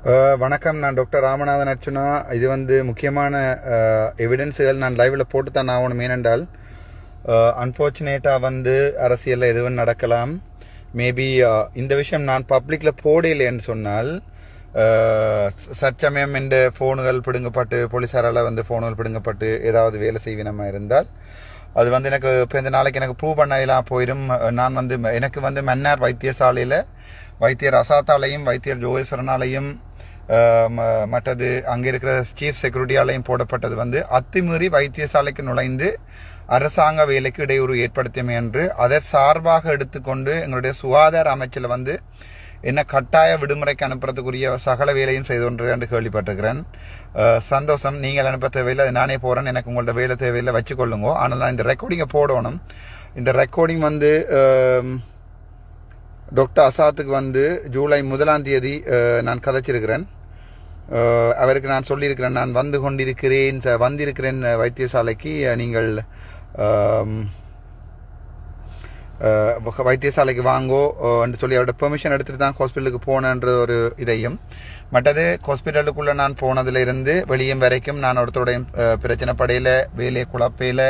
வணக்கம். நான் டாக்டர் ராமநாதன் அர்ச்சுனா. இது முக்கியமான எவிடன்ஸுகள் நான் லைவில் போட்டு தான் ஆகணும். ஏனென்றால் அன்ஃபார்ச்சுனேட்டாக அரசியலில் எதுவும் நடக்கலாம். மேபி இந்த விஷயம் நான் பப்ளிக்கில் போடலைன்னு சொன்னால் சச்சமயம் என்ற ஃபோனுகள் பிடுங்கப்பட்டு போலீஸாரால் ஃபோனுகள் பிடுங்கப்பட்டு ஏதாவது வேலை செய்வினமாக இருந்தால் அது எனக்கு இப்போ இந்த நாளைக்கு எனக்கு ப்ரூவ் பண்ணலாம் போயிடும். நான் எனக்கு மன்னார் வைத்தியசாலையில் வைத்தியர் அசாத்தாலையும் வைத்தியர் ஜோகேஸ்வரனாலையும் மற்றது அங்கே இருக்கிற சீஃப் செக்யூரிட்டியாலையும் போடப்பட்டது அத்துமீறி வைத்தியசாலைக்கு நுழைந்து அரசாங்க வேலைக்கு இடையூறு ஏற்படுத்தியமை என்று அதை சார்பாக எடுத்துக்கொண்டு எங்களுடைய சுகாதார அமைச்சில் என்ன கட்டாய விடுமுறைக்கு அனுப்புறதுக்குரிய சகல வேலையும் செய்து கொண்டு என்று கேள்விப்பட்டிருக்கிறேன். சந்தோஷம். நீங்கள் அனுப்ப தேவையில்லை, அது நானே போகிறேன். எனக்கு உங்களோட வேலை தேவையில்லை, வச்சுக்கொள்ளுங்க. ஆனால் நான் இந்த ரெக்கார்டிங்கை போடணும். இந்த ரெக்கார்டிங் டாக்டர் அசாத்துக்கு ஜூலை 1ஆம் தேதி நான் கதைச்சிருக்கிறேன். அவருக்கு நான் சொல்லியிருக்கிறேன், நான் வந்திருக்கிறேன் வைத்தியசாலைக்கு, நீங்கள் வைத்தியசாலைக்கு வாங்கோ என்று சொல்லி அவரோட பெர்மிஷன் எடுத்துகிட்டு தான் ஹாஸ்பிட்டலுக்கு போனன்ற ஒரு இதையும் மற்றது ஹாஸ்பிட்டலுக்குள்ளே நான் போனதிலிருந்து வெளியும் வரைக்கும் நான் ஒருத்தருடைய பிரச்சனை படையில் வேலையை குழப்பையில்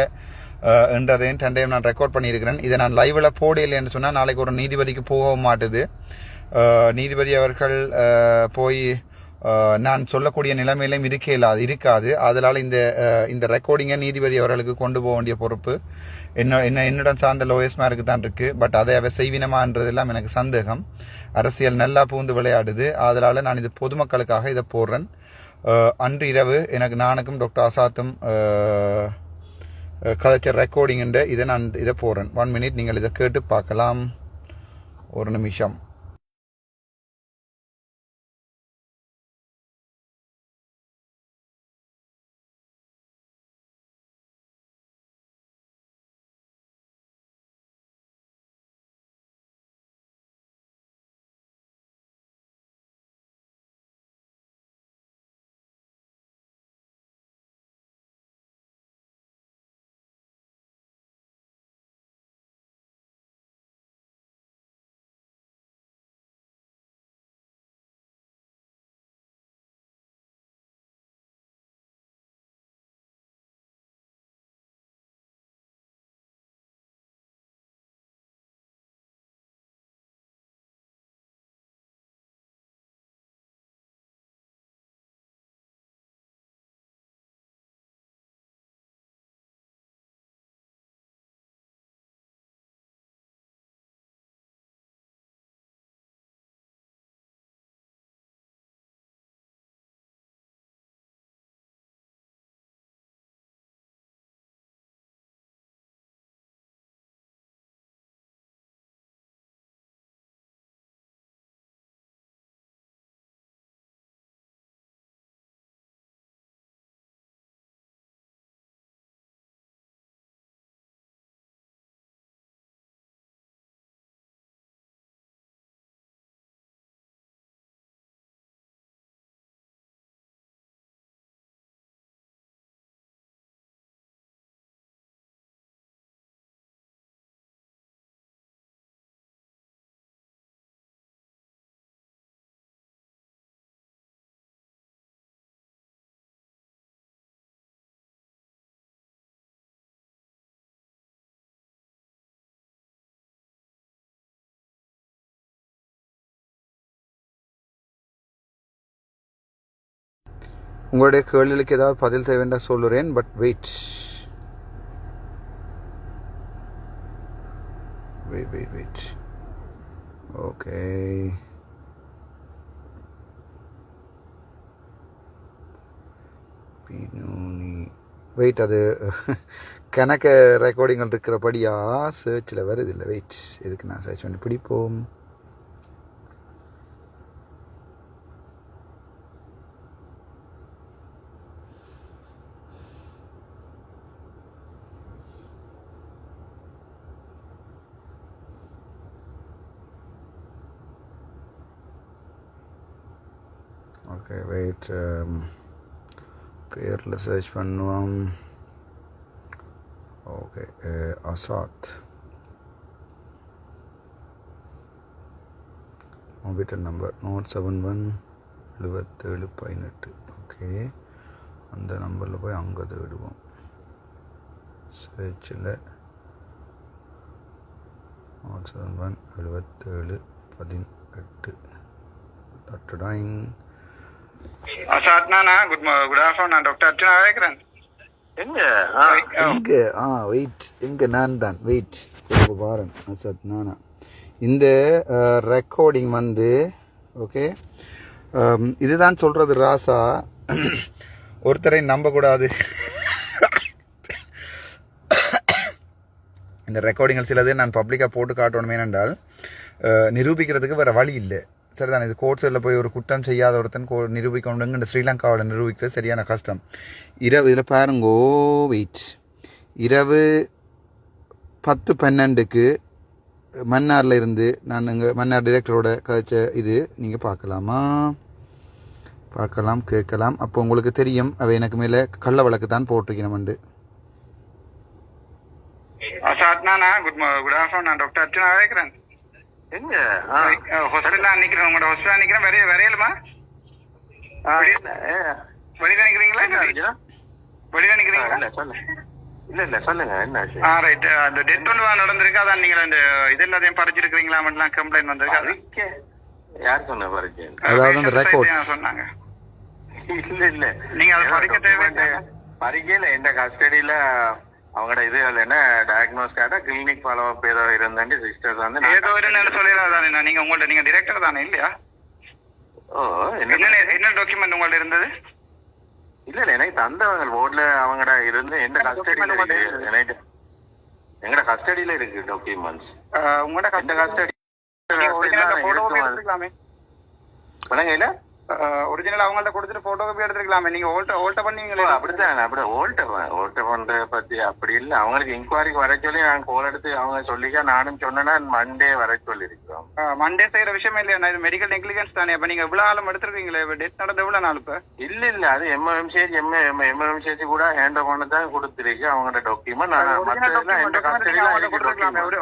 என்றதையும் ரெண்டையும் நான் ரெக்கார்ட் பண்ணியிருக்கிறேன். இதை நான் லைவில் போடலைன்னு சொன்னால் நாளைக்கு ஒரு நீதிபதிக்கு போகவும் மாட்டுது. நீதிபதி அவர்கள் போய் நான் சொல்லக்கூடிய நிலைமையிலும் இருக்காது. அதனால் இந்த ரெக்கார்டிங்கை நீதிபதி அவர்களுக்கு கொண்டு போக வேண்டிய பொறுப்பு என்னிடம் சார்ந்த லோயஸ்மாருக்கு தான் இருக்குது. பட் அதை அவை செய்வினமான்றதெல்லாம் எனக்கு சந்தேகம். அரசியல் நல்லா பூந்து விளையாடுது. அதனால் நான் இது பொதுமக்களுக்காக இதை போடுறேன். அன்று இரவு நானுக்கும் டாக்டர் அசாத்தும் கதைச்ச ரெக்கார்டிங் இதை போடுறேன். 1 minute நீங்கள் இதை கேட்டு பார்க்கலாம். ஒரு நிமிஷம். உங்களுடைய கேள்விகளுக்கு ஏதாவது பதில் செய்ய வேண்டாம் சொல்லுறேன். But wait. Okay, wait. அது கணக்கு ரெக்கார்டிங்கள் இருக்கிறபடியா சர்ச்சில் வருது இல்லை. வெயிட், எதுக்கு நான் சர்ச் பண்ணி பிடிப்போம். Okay, wait. பேரில் சர்ச் பண்ணுவோம். Okay, Asad mobile number 071 7718. Okay, அந்த நம்பரில் போய் அங்கே தேடுவோம். சர்ச்சில் 7718. Doctor Sadhna good afternoon. நான் டாக்டர் அர்ச்சனா கேட்குறேன். எங்க நான் தான் வெயிட் பாருங்க அசாத் நானா. இந்த ரெக்கார்டிங் வந்து ஓகே, இதுதான் சொல்றது ராசா, ஒருத்தரை நம்பக்கூடாது. இந்த ரெக்கார்டிங்கள் சிலது நான் பப்ளிக்காக போட்டு காட்டணுமே என்றால் நிரூபிக்கிறதுக்கு வேறு வழி இல்லை. சரிதான், இது கோர்ட்ஸில் போய் ஒரு குற்றம் செய்யாத ஒருத்தன் நிரூபிக்கணுங்க. இந்த ஸ்ரீலங்காவில் நிரூபிக்கிறது சரியான கஷ்டம். இதில் பாருங்கோ வெயிட், இரவு 10:12 மன்னாரில் இருந்து நான் இங்கே மன்னார் டிரெக்டரோட கழிச்ச இது நீங்கள் பார்க்கலாம், கேட்கலாம். அப்போ உங்களுக்கு தெரியும் அவை எனக்கு மேலே கள்ள வழக்கு தான் போட்டிருக்கணும்ண்டு. Good afternoon. நான் டாக்டர் அர்ச்சனா கேட்குறேன். எங்க ஹாஸ்பிட்டல் நிக்கிறேன். உங்களோட ஹாஸ்பிட்டல் நிக்கிறேன். வரையலுமா? வெளியில நிக்கிறீங்களா? வெளியில நிக்கிறீங்களா? இல்ல சொல்லுங்க என்ன ஆச்சு? ரைட். அந்த டெத் ஒன்று நடந்திருக்கு. அதான் நீங்க அந்த இது எல்லாத்தையும் பறிச்சிருக்கீங்களா? மட்டும் கம்ப்ளைண்ட் வந்திருக்கு. யார் சொன்ன பறிச்சு? அதாவது அந்த ரெக்கார்ட் சொன்னாங்க. இல்ல நீங்க அதை பறிக்க தேவையில்லை. பறிக்கல. எந்த கஸ்டடியில அவங்களோட இது என்ன டயக்னோஸ் காட்ட கிளினிக் ஃபாலோ அப் ஏதோ இருந்தாண்டி சிஸ்டர்ஸ் வந்து ஏதோ ஒரு சொல்லிடாதானே. நீங்க உங்கள்ட்ட நீங்க டிரெக்டர் தானே இல்லையா? ஓ என்ன டாக்குமெண்ட் உங்கள்ட்ட இருந்தது? இல்ல எனக்கு தந்தவங்க போர்ட்ல அவங்கட இருந்து எந்த கஸ்டடியில எனக்கு எங்கட கஸ்டடியில இருக்கு டாக்குமெண்ட்ஸ். உங்களோட கஸ்டடி இல்ல ஒரிஜினல் அவங்கள்ட்ட கொடுத்துட்டு போட்டோ காப்பி எடுத்துக்கலாமே. நீங்க ஓல்ட்ட பண்ணீங்களே. அப்படித்தான். அப்படி ஓல்ட்ட பண்ற பத்தி அப்படி இல்ல. அவங்களுக்கு இன்கொயரிக்கு வர சொல்லி நான் கோல் எடுத்து அவங்க சொல்லிக்க நானும் சொன்னா மண்டே வர சொல்லி இருக்கோம். மண்டே செய்யற விஷயமே இல்லையா? இது மெடிக்கல் நெக்லிஜென்ஸ் தானே. அப்ப நீங்க இவ்வளவு ஆளும் எடுத்துருக்கீங்களே. டெத் நடந்த எவ்வளவு நாள்? இப்ப இல்ல அது எம்எம்சிஹெச் கூட ஹேண்ட் ஓவர் தான் கொடுத்துருக்கு அவங்களோட டாக்குமெண்ட்.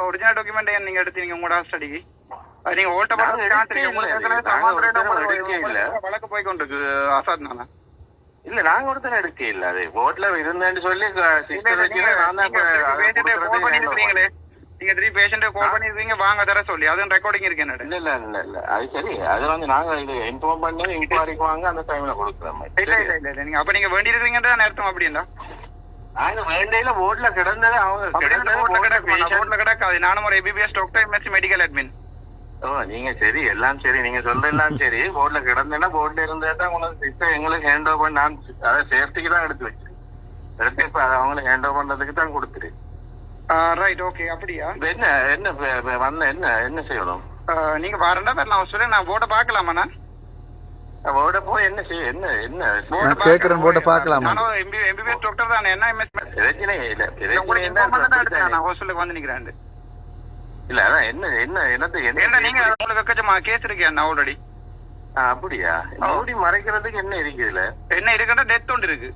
ஒரிஜினல் டாக்குமெண்ட் நீங்க எடுத்தீங்க உங்களோட ஸ்டடிக்கு. நீங்க ஓல்ட்ட வழக்கு போய் கொண்டிருக்கு ஆசாத் நானா? இல்ல நாங்க ஒருத்தர் எடுக்க இல்ல. அது போட்ல இருந்தேன்னு சொல்லி நீங்க 3 பேஷண்ட் கால் பண்ணிருக்கீங்க வாங்க தர சொல்லி. அதுவும் ரெக்கார்டிங் இருக்கு. என்ன இல்ல அது சரி. அது வந்து நாங்க இது இன்ஃபார்ம் பண்ணி இன்குவாரிக்கு வாங்க அந்த டைம்ல கொடுக்குறோம். இல்ல நீங்க அப்ப நீங்க வேண்டி இருக்கீங்கன்ற அர்த்தம். அப்படின்னா நாங்க வேண்டையில போட்ல கிடந்தது அவங்க போட்ல கிடக்காது. நானும் ஒரு MBBS doctor, MSc medical admin. ஓ நீங்க சரி எல்லாம் சரி நீங்க சொல்ற எல்லாம் சரி. போர்ட்ல கிடந்தேன்னா போர்ட்ல இருந்தேதான் உங்களுக்கு சிஸ்டர் எங்களுக்கு ஹேண்ட் ஓவர் பண்ணி நான் அதை சேஃப்டிக்கு தான் எடுத்து வச்சேன். எடுத்து இப்ப அதை அவங்களுக்கு ஹேண்ட் ஓவர் பண்றதுக்கு தான் கொடுத்துரு. Right okay. அப்படியா? என்ன வந்த என்ன செய்யணும்? நீங்க வரண்டா நான் சொல்றேன். நான் போர்டை பாக்கலாமா? நான் போர்டை போய் என்ன செய்ய என்ன கேக்குறேன். போர்டை பாக்கலாமா? நானும் எம்பிபிஎஸ் டாக்டர் தானே. என்ன பிரச்சனை இல்ல. நான் ஹாஸ்பிட்டலுக்கு வந்து நிக்கிறேன். இல்ல அதான் என்ன நீங்க உங்களுக்கு கேஸ் இருக்கேன் ஆல்ரெடி. அப்படியா? மூடி மறைக்கிறதுக்கு என்ன இருக்கு? இதுல என்ன இருக்குன்னா டெத் ஒன்று இருக்கு.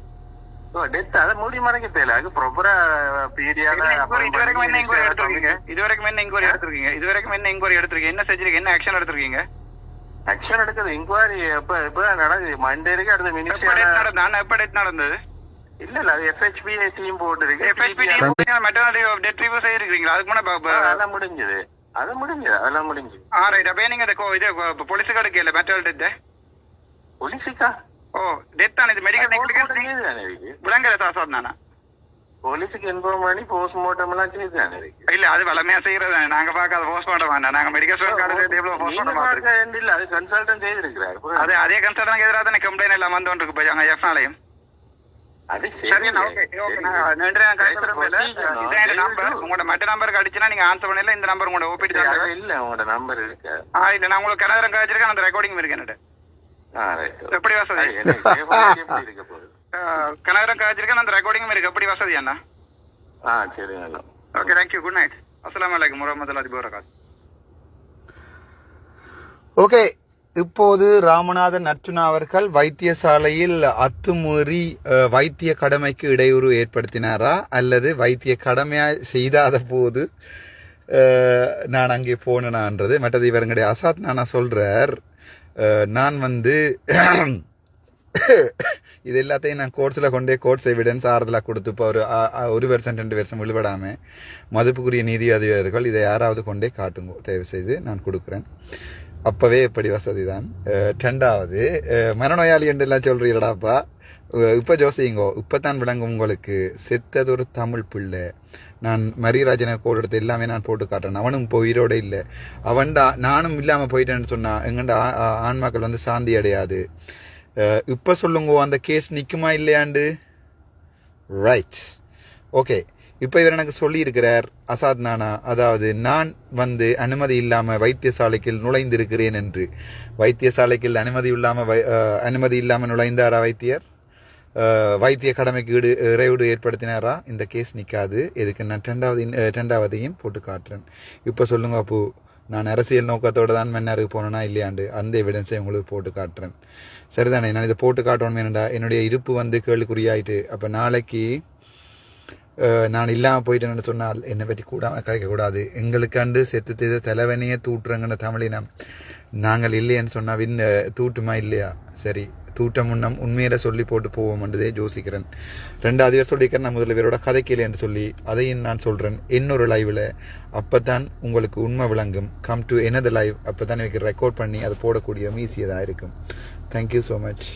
டெத் அதை மூடி மறைக்க தேவை. அது ப்ராப்பரா பீரியாடா இதுவரைக்கும் என்ன இன்கொயரி எடுத்திருக்கீங்க? இதுவரைக்கும் என்ன இன்கொயரி எடுத்திருக்கீங்க? என்ன செஞ்சிருக்கீங்க? என்ன ஆக்ஷன் எடுத்திருக்கீங்க? ஆக்ஷன் எடுக்கிறது இன்கொயரி எப்ப நடக்குது? மண்டே இருக்கு. அடுத்த மினிஸ்டர் எப்ப டெத் நடந்தது? இல்ல அது எஃப்ஹெச்பி டீம் போட்டுருக்கு. டெத் ரிவ்யூ செய்யிருக்கீங்களா? அதுக்கு முன்னாடி அதெல்லாம் முடிஞ்சது. அதெல்லாம் முடிஞ்சு. ரைட். அப்ப நீங்க இது போலீஸுக்கு எடுக்கல மெட்டல் டெத்? போலீஸுக்கா? ஓ டெத் தானே. இது மெடிக்கல் நெக்லிஜென்ஸ் விளங்கல சார். நானா போலீஸுக்கு இன்ஃபார்ம் பண்ணி போஸ்ட்மார்ட்டம் எல்லாம் செய்து தானே இருக்கு. இல்ல அது வளமையா செய்யறது. நாங்க பாக்காத போஸ்ட்மார்ட்டம் வேண்டாம். நாங்க மெடிக்கல் போஸ்ட்மார்ட்டம் இல்ல அது கன்சல்டன்ட் செய்திருக்கிறாரு. அதே கன்சல்டன்ட் எதிராக தானே கம்ப்ளைண்ட் எல்லாம் வந்து இருக்கு. போய் அங்க எஃப்னாலையும் உங்களோட மற்ற நம்பருக்கு அடிச்சுனா நீங்க ஆன்சர் பண்ணல. இந்த நம்பர் உங்களோட ஓபிடி இல்ல உங்களோட நம்பர் இருக்கு. இல்ல நான் உங்களுக்கு கனகரம் காய்ச்சிருக்கேன். அந்த ரெக்கார்டிங் இருக்கு. என்னட்டு எப்படி வசதி? கனகரம் காய்ச்சிருக்கேன். அந்த ரெக்கார்டிங் இருக்கு. எப்படி வசதி அண்ணா? சரி. Okay thank you. Good night. அஸ்ஸலாமு அலைக்கும் வரஹ்மத்துல்லாஹி வபரகாத்துஹு. ஓகே, இப்போது ராமநாதன் அர்ச்சுனா அவர்கள் வைத்தியசாலையில் அத்துமீறி வைத்திய கடமைக்கு இடையூறு ஏற்படுத்தினாரா அல்லது வைத்திய கடமையா செய்தாத போது நான் அங்கே போனேனான்றது மற்றது இவருடைய அசாத் நானா சொல்றார். நான் வந்து இது எல்லாத்தையும் நான் கோர்ட்ஸில் கொண்டே கோர்ட்ஸ் எவிடன்ஸ் ஆறுதலாக கொடுத்து இப்போ ஒரு வருஷம் 2 வருஷம் விழுபடாமல் மதிப்புக்குரிய நீதி அதிகாரிகள் இதை யாராவது கொண்டே காட்டுங்க தயவு செய்து நான் கொடுக்குறேன். அப்போவே எப்படி வசதி தான். 2வது மனநோயாளி என்று எல்லாம் சொல்கிறீங்களாப்பா. இப்போ யோசிங்கோ, இப்போ தான் விளங்கும் உங்களுக்கு. செத்தது ஒரு தமிழ் பிள்ளை. நான் மரியராஜனை கோல் எடுத்து எல்லாமே நான் போட்டு காட்டுறேன். அவனும் இப்போ உயிரோடு இல்லை. அவன்டா நானும் இல்லாமல் போயிட்டேன்னு சொன்னான். எங்கண்ட ஆன்மாக்கள் வந்து சாந்தி அடையாது. இப்போ சொல்லுங்க, அந்த கேஸ் நிற்குமா இல்லையாண்டு? Right, okay. இப்போ இவர் எனக்கு சொல்லியிருக்கிறார் அசாத் நானா, அதாவது நான் வந்து அனுமதி இல்லாமல் வைத்தியசாலைக்கு நுழைந்திருக்கிறேன் என்று. வைத்தியசாலைக்கு அனுமதி இல்லாமல் நுழைந்தாரா வைத்தியர்? வைத்திய கடமைக்கு இறைவீடு ஏற்படுத்தினாரா? இந்த கேஸ் நிற்காது. எதுக்கு நான் 2வதையும் போட்டு காட்டுறேன். இப்போ சொல்லுங்க அப்போ, நான் அரசியல் நோக்கத்தோடு தான் மன்னாருக்கு போனேன்னா இல்லையாண்டு அந்த எவிடன்ஸை உங்களுக்கு போட்டு காட்டுறேன். சரிதானே? நான் இதை போட்டு காட்டணும் என்னடா, என்னுடைய இருப்பு வந்து கேள்விக்குறியாயிட்டு. அப்போ நாளைக்கு நான் இல்லாமல் போயிட்டேன்னு சொன்னால் என்னை பற்றி கதைக்கக்கூடாது. எங்களுக்காண்டு செத்து செய்த தலைவனையே தூட்டுறங்கன்னு தமிழினம். நாங்கள் இல்லைன்னு சொன்னால் தூட்டுமா இல்லையா? சரி, தூட்ட முன்னம் உண்மையில சொல்லி போட்டு போவோம்ன்றதே யோசிக்கிறேன். 2வது பேர் சொல்லிக்கிறேன், நான் முதல்ல பேரோட கதைக்கல என்று சொல்லி அதையும் நான் சொல்கிறேன் இன்னொரு லைவில். அப்போ தான் உங்களுக்கு உண்மை விளங்கும். கம் டு எனது லைவ். அப்போ தான் எனக்கு ரெக்கார்ட் பண்ணி அதை போடக்கூடிய ஈஸியாக தான் இருக்கும். Thank you so much.